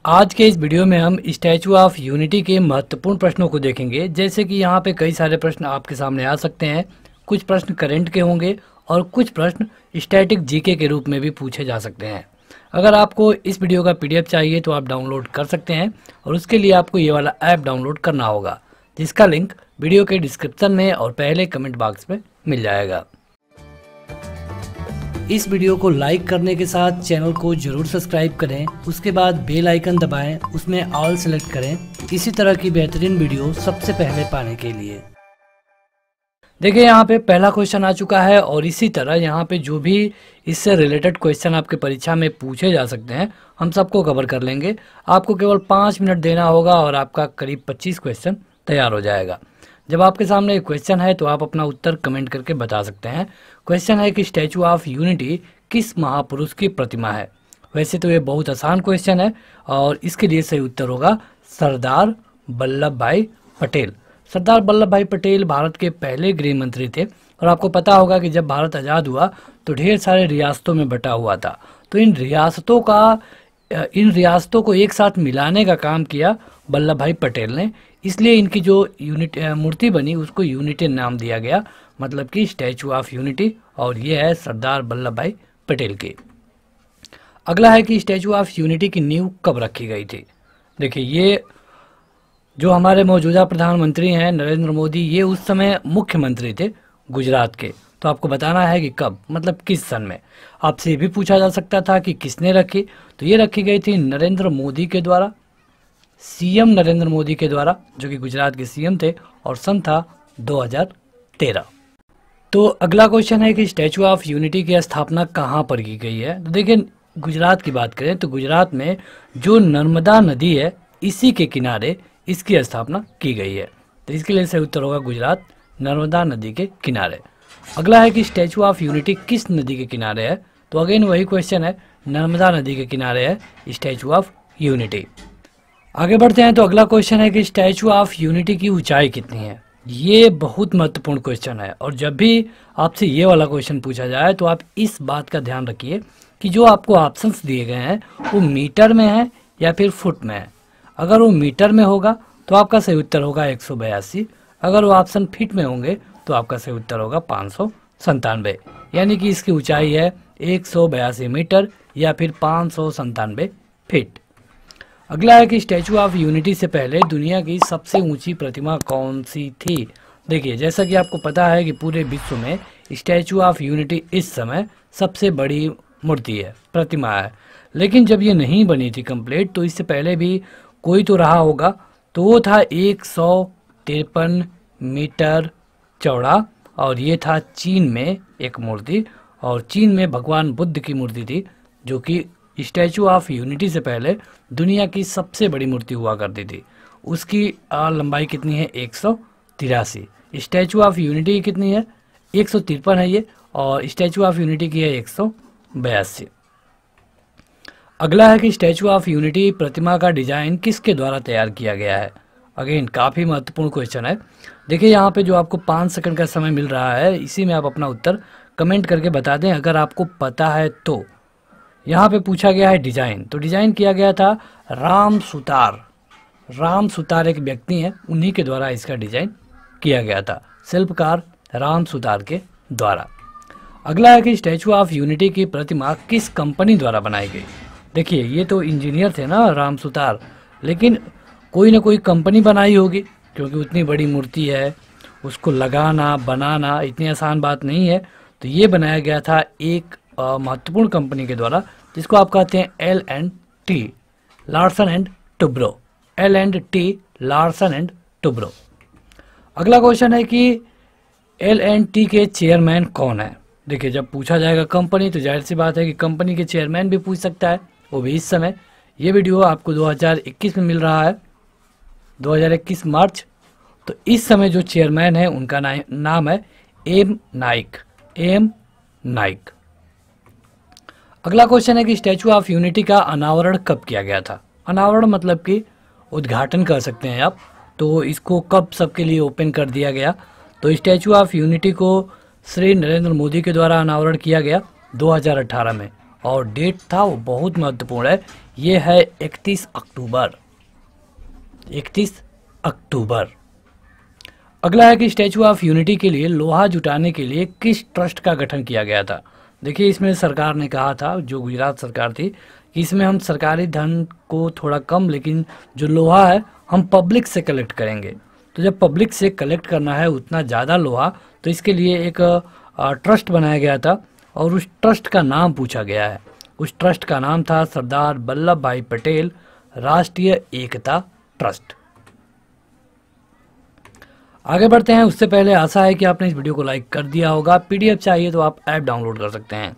आज के इस वीडियो में हम स्टैचू ऑफ यूनिटी के महत्वपूर्ण प्रश्नों को देखेंगे। जैसे कि यहाँ पे कई सारे प्रश्न आपके सामने आ सकते हैं। कुछ प्रश्न करंट के होंगे और कुछ प्रश्न स्टैटिक जीके के रूप में भी पूछे जा सकते हैं। अगर आपको इस वीडियो का पीडीएफ चाहिए तो आप डाउनलोड कर सकते हैं और उसके लिए आपको ये वाला ऐप डाउनलोड करना होगा, जिसका लिंक वीडियो के डिस्क्रिप्शन में और पहले कमेंट बॉक्स में मिल जाएगा। इस वीडियो को लाइक करने के साथ चैनल को जरूर सब्सक्राइब करें, उसके बाद बेल आइकन दबाएं, उसमें ऑल सेलेक्ट करें इसी तरह की बेहतरीन वीडियो सबसे पहले पाने के लिए। देखिए यहाँ पे पहला क्वेश्चन आ चुका है और इसी तरह यहाँ पे जो भी इससे रिलेटेड क्वेश्चन आपके परीक्षा में पूछे जा सकते हैं हम सबको कवर कर लेंगे। आपको केवल 5 मिनट देना होगा और आपका करीब 25 क्वेश्चन तैयार हो जाएगा। जब आपके सामने एक क्वेश्चन है तो आप अपना उत्तर कमेंट करके बता सकते हैं। क्वेश्चन है कि स्टैचू ऑफ यूनिटी किस महापुरुष की प्रतिमा है। वैसे तो ये बहुत आसान क्वेश्चन है और इसके लिए सही उत्तर होगा सरदार वल्लभ भाई पटेल। सरदार वल्लभ भाई पटेल भारत के पहले गृह मंत्री थे और आपको पता होगा कि जब भारत आज़ाद हुआ तो ढेर सारे रियासतों में बटा हुआ था। तो इन रियासतों को एक साथ मिलाने का काम किया वल्लभ भाई पटेल ने, इसलिए इनकी जो मूर्ति बनी उसको यूनिटी नाम दिया गया, मतलब कि स्टैचू ऑफ यूनिटी, और ये है सरदार वल्लभ भाई पटेल की। अगला है कि स्टैचू ऑफ यूनिटी की नींव कब रखी गई थी। देखिए ये जो हमारे मौजूदा प्रधानमंत्री हैं नरेंद्र मोदी, ये उस समय मुख्यमंत्री थे गुजरात के। तो आपको बताना है कि कब, मतलब किस सन में। आपसे ये भी पूछा जा सकता था कि किसने रखी, तो ये रखी गई थी नरेंद्र मोदी के द्वारा, सीएम नरेंद्र मोदी के द्वारा, जो कि गुजरात के सीएम थे, और सन था 2013। तो अगला क्वेश्चन है कि स्टैचू ऑफ यूनिटी की स्थापना कहाँ पर की गई है। तो देखिए गुजरात की बात करें तो गुजरात में जो नर्मदा नदी है इसी के किनारे इसकी स्थापना की गई है। तो इसके लिए सही उत्तर होगा गुजरात, नर्मदा नदी के किनारे। अगला है कि स्टैचू ऑफ यूनिटी किस नदी के किनारे है। तो अगेन वही क्वेश्चन है, नर्मदा नदी के किनारे है स्टैचू ऑफ यूनिटी। आगे बढ़ते हैं तो अगला क्वेश्चन है कि स्टैचू ऑफ यूनिटी की ऊंचाई कितनी है। ये बहुत महत्वपूर्ण क्वेश्चन है और जब भी आपसे ये वाला क्वेश्चन पूछा जाए तो आप इस बात का ध्यान रखिए कि जो आपको ऑप्शंस दिए गए हैं वो मीटर में है या फिर फुट में है। अगर वो मीटर में होगा तो आपका सही उत्तर होगा 182। अगर वो ऑप्शन फीट में होंगे तो आपका सही उत्तर होगा 597, यानी कि इसकी ऊंचाई है 182 मीटर या फिर 597 फीट। अगला है कि स्टैचू ऑफ यूनिटी से पहले दुनिया की सबसे ऊंची प्रतिमा कौन सी थी। देखिए जैसा कि आपको पता है कि पूरे विश्व में स्टैचू ऑफ यूनिटी इस समय सबसे बड़ी मूर्ति है, प्रतिमा है। लेकिन जब ये नहीं बनी थी कंप्लीट तो इससे पहले भी कोई तो रहा होगा, तो वो था 153 मीटर चौड़ा और ये था चीन में एक मूर्ति, और चीन में भगवान बुद्ध की मूर्ति थी, जो कि स्टैचू ऑफ यूनिटी से पहले दुनिया की सबसे बड़ी मूर्ति हुआ करती थी। उसकी लंबाई कितनी है 183। स्टैचू ऑफ यूनिटी की कितनी है 153 है ये, और स्टैचू ऑफ यूनिटी की है 182। अगला है कि स्टैचू ऑफ यूनिटी प्रतिमा का डिजाइन किसके द्वारा तैयार किया गया है। अगेन काफ़ी महत्वपूर्ण क्वेश्चन है। देखिए यहाँ पे जो आपको 5 सेकंड का समय मिल रहा है, इसी में आप अपना उत्तर कमेंट करके बता दें अगर आपको पता है तो। यहाँ पे पूछा गया है डिजाइन, तो डिजाइन किया गया था राम सुतार। राम सुतार एक व्यक्ति हैं, उन्हीं के द्वारा इसका डिजाइन किया गया था, शिल्पकार राम सुतार के द्वारा। अगला है कि स्टैचू ऑफ यूनिटी की प्रतिमा किस कंपनी द्वारा बनाई गई। देखिए ये तो इंजीनियर थे ना राम सुतार, लेकिन कोई ना कोई कंपनी बनाई होगी, क्योंकि उतनी बड़ी मूर्ति है, उसको लगाना बनाना इतनी आसान बात नहीं है। तो ये बनाया गया था एक महत्वपूर्ण कंपनी के द्वारा, जिसको आप कहते हैं L&T, Larsen and Toubro. L&T, Larsen and Toubro. अगला क्वेश्चन है कि L&T के चेयरमैन कौन है। देखिए जब पूछा जाएगा कंपनी तो जाहिर सी बात है कि कंपनी के चेयरमैन भी पूछ सकता है, वो भी इस समय। ये वीडियो आपको 2021 में मिल रहा है, 2021 मार्च। तो इस समय जो चेयरमैन है उनका नाम है एम नाइक। अगला क्वेश्चन है कि स्टैचू ऑफ यूनिटी का अनावरण कब किया गया था। अनावरण मतलब कि उद्घाटन कर सकते हैं आप, तो इसको कब सबके लिए ओपन कर दिया गया। तो स्टैचू ऑफ यूनिटी को श्री नरेंद्र मोदी के द्वारा अनावरण किया गया 2018 में, और डेट था वो बहुत महत्वपूर्ण है, ये है 31 अक्टूबर। 31 अक्टूबर। अगला है कि स्टैचू ऑफ यूनिटी के लिए लोहा जुटाने के लिए किस ट्रस्ट का गठन किया गया था। देखिए इसमें सरकार ने कहा था, जो गुजरात सरकार थी, कि इसमें हम सरकारी धन को थोड़ा कम, लेकिन जो लोहा है हम पब्लिक से कलेक्ट करेंगे। तो जब पब्लिक से कलेक्ट करना है उतना ज़्यादा लोहा, तो इसके लिए एक ट्रस्ट बनाया गया था और उस ट्रस्ट का नाम पूछा गया है। उस ट्रस्ट का नाम था सरदार वल्लभ भाई पटेल राष्ट्रीय एकता ट्रस्ट। आगे बढ़ते हैं, उससे पहले आशा है कि आपने इस वीडियो को लाइक कर दिया होगा। पीडीएफ चाहिए तो आप ऐप डाउनलोड कर सकते हैं,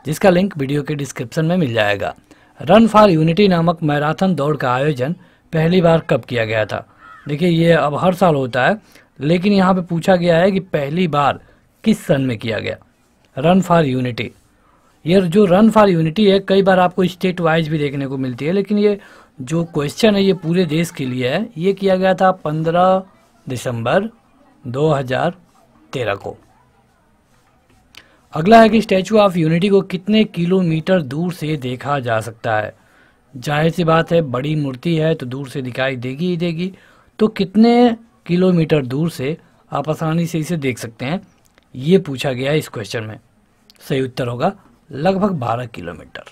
जिसका लिंक वीडियो के डिस्क्रिप्शन में मिल जाएगा। रन फॉर यूनिटी नामक मैराथन दौड़ का आयोजन पहली बार कब किया गया था। देखिए ये अब हर साल होता है, लेकिन यहाँ पे पूछा गया है कि पहली बार किस सन में किया गया। रन फॉर यूनिटी, ये जो रन फॉर यूनिटी है कई बार आपको स्टेट वाइज भी देखने को मिलती है, लेकिन ये जो क्वेश्चन है ये पूरे देश के लिए है। ये किया गया था 15 दिसंबर 2013 को। अगला है कि स्टैचू ऑफ यूनिटी को कितने किलोमीटर दूर से देखा जा सकता है। जाहिर सी बात है, बड़ी मूर्ति है तो दूर से दिखाई देगी ही देगी। तो कितने किलोमीटर दूर से आप आसानी से इसे देख सकते हैं, ये पूछा गया है इस क्वेश्चन में। सही उत्तर होगा लगभग 12 किलोमीटर।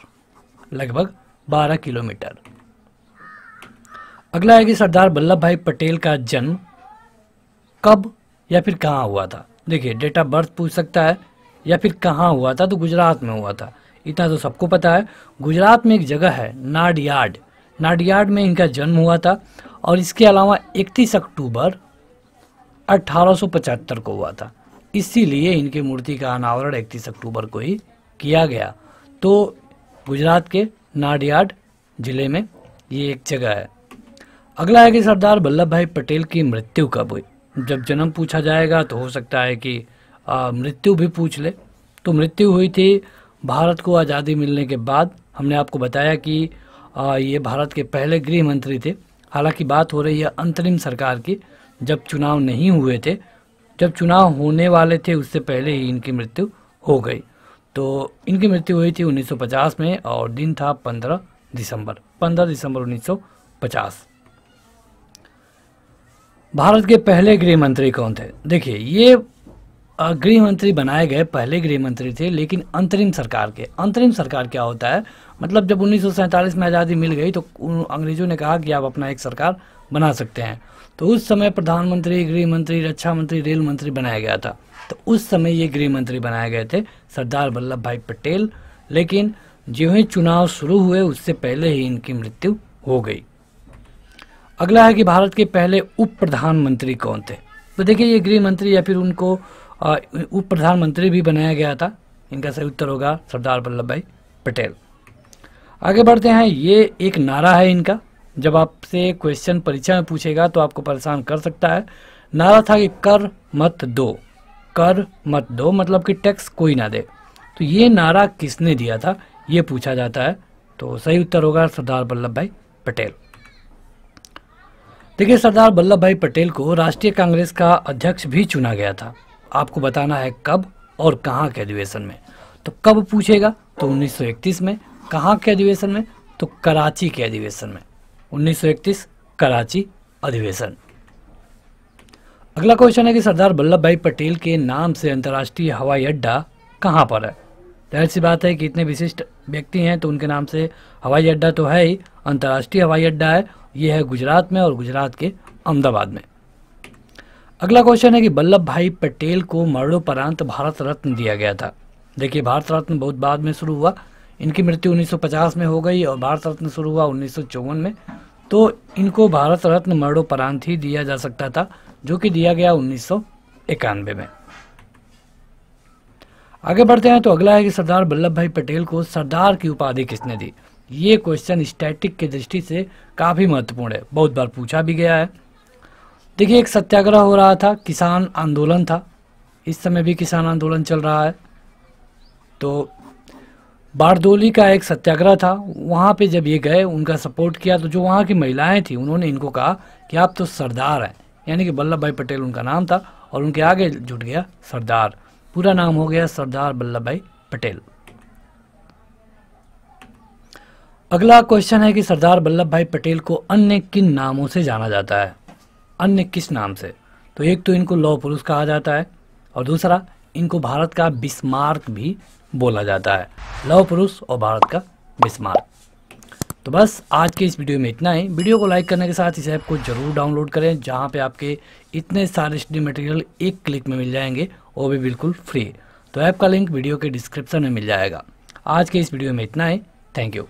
लगभग 12 किलोमीटर। अगला है कि सरदार वल्लभ भाई पटेल का जन्म कब या फिर कहाँ हुआ था। देखिए डेट ऑफ बर्थ पूछ सकता है या फिर कहाँ हुआ था, तो गुजरात में हुआ था, इतना तो सबको पता है। गुजरात में एक जगह है नाडियाड, नाडियाड में इनका जन्म हुआ था। और इसके अलावा 31 अक्टूबर 1875 को हुआ था, इसीलिए इनकी मूर्ति का अनावरण 31 अक्टूबर को ही किया गया। तो गुजरात के नाडियाड जिले में ये एक जगह है। अगला है कि सरदार वल्लभ भाई पटेल की मृत्यु कब हुई। जब जन्म पूछा जाएगा तो हो सकता है कि मृत्यु भी पूछ ले। तो मृत्यु हुई थी भारत को आज़ादी मिलने के बाद। हमने आपको बताया कि ये भारत के पहले गृह मंत्री थे। हालांकि बात हो रही है अंतरिम सरकार की, जब चुनाव नहीं हुए थे। जब चुनाव होने वाले थे उससे पहले ही इनकी मृत्यु हो गई। तो इनकी मृत्यु हुई थी 1950 में और दिन था 15 दिसंबर 1950। भारत के पहले गृह मंत्री कौन थे। देखिए ये गृह मंत्री बनाए गए पहले गृह मंत्री थे, लेकिन अंतरिम सरकार के। अंतरिम सरकार क्या होता है, मतलब जब 1947 में आज़ादी मिल गई तो अंग्रेजों ने कहा कि आप अपना एक सरकार बना सकते हैं। तो उस समय प्रधानमंत्री, गृह मंत्री, रक्षा मंत्री, रेल मंत्री बनाया गया था। तो उस समय ये गृह मंत्री बनाए गए थे सरदार वल्लभ भाई पटेल। लेकिन जो ही चुनाव शुरू हुए उससे पहले ही इनकी मृत्यु हो गई। अगला है कि भारत के पहले उप प्रधानमंत्री कौन थे। तो देखिए ये गृह मंत्री या फिर उनको उप प्रधानमंत्री भी बनाया गया था। इनका सही उत्तर होगा सरदार वल्लभ भाई पटेल। आगे बढ़ते हैं, ये एक नारा है इनका। जब आपसे क्वेश्चन परीक्षा में पूछेगा तो आपको परेशान कर सकता है। नारा था कि कर मत दो, कर मत दो, मतलब कि टैक्स कोई ना दे। तो ये नारा किसने दिया था ये पूछा जाता है। तो सही उत्तर होगा सरदार वल्लभ भाई पटेल। देखिए सरदार वल्लभ भाई पटेल को राष्ट्रीय कांग्रेस का अध्यक्ष भी चुना गया था। आपको बताना है कब और कहाँ के अधिवेशन में। तो कब पूछेगा तो 1931 में। कहाँ के अधिवेशन में तो कराची के अधिवेशन में। 1931 कराची अधिवेशन। अगला क्वेश्चन है कि सरदार वल्लभ भाई पटेल के नाम से अंतर्राष्ट्रीय हवाई अड्डा कहाँ पर है। जाहिर सी बात है कि इतने विशिष्ट व्यक्ति हैं तो उनके नाम से हवाई अड्डा तो है ही। अंतर्राष्ट्रीय हवाई अड्डा है, ये है गुजरात में और गुजरात के अहमदाबाद में। अगला क्वेश्चन है कि वल्लभ भाई पटेल को मरणोपरांत भारत रत्न दिया गया था। देखिए भारत रत्न बहुत बाद में शुरू हुआ। इनकी मृत्यु 1950 में हो गई और भारत रत्न शुरू हुआ 1954 में। तो इनको भारत रत्न मरणोपरांत ही दिया जा सकता था, जो कि दिया गया 1991 में। आगे बढ़ते हैं, तो अगला है कि सरदार वल्लभ भाई पटेल को सरदार की उपाधि किसने दी। ये क्वेश्चन स्टैटिक की दृष्टि से काफ़ी महत्वपूर्ण है, बहुत बार पूछा भी गया है। देखिए एक सत्याग्रह हो रहा था, किसान आंदोलन था। इस समय भी किसान आंदोलन चल रहा है। तो बारदोली का एक सत्याग्रह था, वहाँ पे जब ये गए उनका सपोर्ट किया तो जो वहाँ की महिलाएं थी उन्होंने इनको कहा कि आप तो सरदार हैं, यानी कि वल्लभ भाई पटेल उनका नाम था और उनके आगे जुट गया सरदार। पूरा नाम हो गया सरदार वल्लभ भाई पटेल। अगला क्वेश्चन है कि सरदार वल्लभ भाई पटेल को अन्य किन नामों से जाना जाता है, अन्य किस नाम से। तो एक तो इनको लौह पुरुष कहा जाता है और दूसरा इनको भारत का बिस्मार्क भी बोला जाता है। लौह पुरुष और भारत का बिस्मार्क। तो बस आज के इस वीडियो में इतना ही। वीडियो को लाइक करने के साथ इस ऐप को जरूर डाउनलोड करें, जहां पे आपके इतने सारे स्टडी मटेरियल एक क्लिक में मिल जाएंगे, वो भी बिल्कुल फ्री। तो ऐप का लिंक वीडियो के डिस्क्रिप्शन में मिल जाएगा। आज के इस वीडियो में इतना ही। Thank you.